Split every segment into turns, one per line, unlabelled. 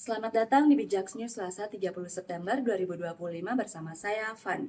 Selamat datang di Bijaks News Selasa 30 September 2025 bersama saya, Van.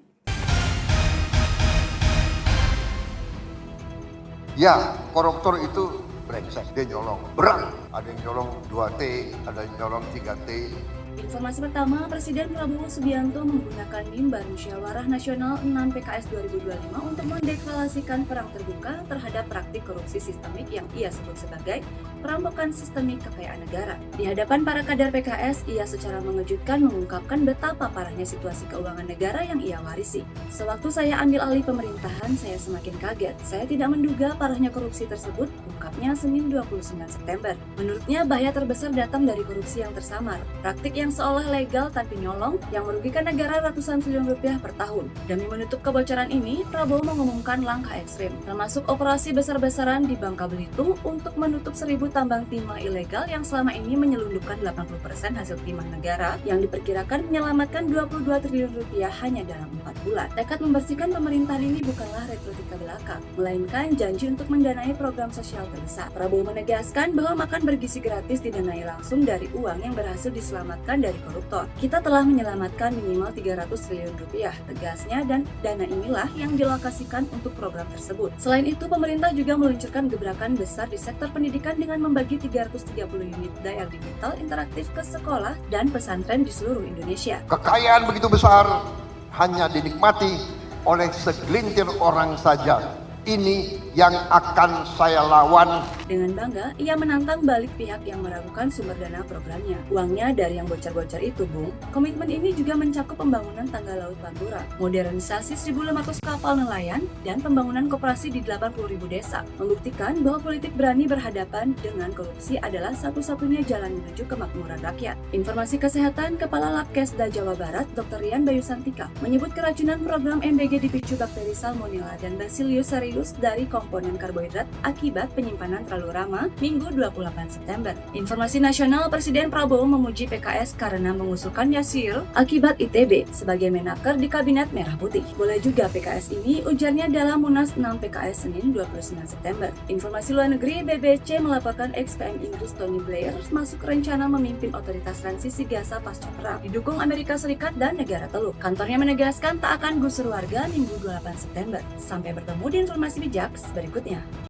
Ya, koruptor itu brengsek, dia nyolong berat. Ada yang nyolong 2T, ada yang nyolong 3T.
Informasi pertama, Presiden Prabowo Subianto menggunakan mimbar Musyawarah Nasional 6 PKS 2025 untuk mendeklarasikan perang terbuka terhadap praktik korupsi sistemik yang ia sebut sebagai perampokan sistemik kekayaan negara. Di hadapan para kader PKS, ia secara mengejutkan mengungkapkan betapa parahnya situasi keuangan negara yang ia warisi. Sewaktu saya ambil alih pemerintahan, saya semakin kaget. Saya tidak menduga parahnya korupsi tersebut, ungkapnya Senin 29 September. Menurutnya, bahaya terbesar datang dari korupsi yang tersamar, praktik yang seolah legal tapi nyolong, yang merugikan negara ratusan triliun rupiah per tahun. Demi menutup kebocoran ini, Prabowo mengumumkan langkah ekstrim, termasuk operasi besar-besaran di Bangka Belitung untuk menutup 1.000 tambang timah ilegal yang selama ini menyelundupkan 80% hasil timah negara yang diperkirakan menyelamatkan 22 triliun rupiah hanya dalam 4 bulan. Tekad membersihkan pemerintahan ini bukanlah retorika belaka, melainkan janji untuk mendanai program sosial terbesar. Prabowo menegaskan bahwa makan bergizi gratis didanai langsung dari uang yang berhasil diselamatkan dari koruptor. Kita telah menyelamatkan minimal 300 triliun rupiah, tegasnya, dan dana inilah yang dilokasikan untuk program tersebut. Selain itu, pemerintah juga meluncurkan gebrakan besar di sektor pendidikan dengan membagi 330 unit layar digital interaktif ke sekolah dan pesantren di seluruh Indonesia.
Kekayaan begitu besar hanya dinikmati oleh segelintir orang saja. Ini yang akan saya lawan.
Dengan bangga, ia menantang balik pihak yang meragukan sumber dana programnya. Uangnya dari yang bocor-bocor itu, Bung. Komitmen ini juga mencakup pembangunan tangga laut Pantura, modernisasi 1.500 kapal nelayan, dan pembangunan koperasi di 80.000 desa. Membuktikan bahwa politik berani berhadapan dengan korupsi adalah satu-satunya jalan menuju kemakmuran rakyat. Informasi kesehatan, Kepala Labkesda Jawa Barat, Dr. Rian Bayu Santika, menyebut keracunan program MBG dipicu bakteri Salmonella dan Bacillus cereus dari komponen karbohidrat akibat penyimpanan terlalu lama Minggu 28 September. Informasi nasional, Presiden Prabowo memuji PKS karena mengusulkan Yasir akibat ITB sebagai menaker di Kabinet Merah Putih. Boleh juga PKS ini, ujarnya dalam Munas 6 PKS Senin 29 September. Informasi luar negeri, BBC melaporkan ex-PM Inggris Tony Blair masuk rencana memimpin otoritas transisi Gaza pasca perang, didukung Amerika Serikat dan negara Teluk. Kantornya menegaskan tak akan gusur warga Minggu 28 September. Sampai bertemu di informasi bijaks berikutnya.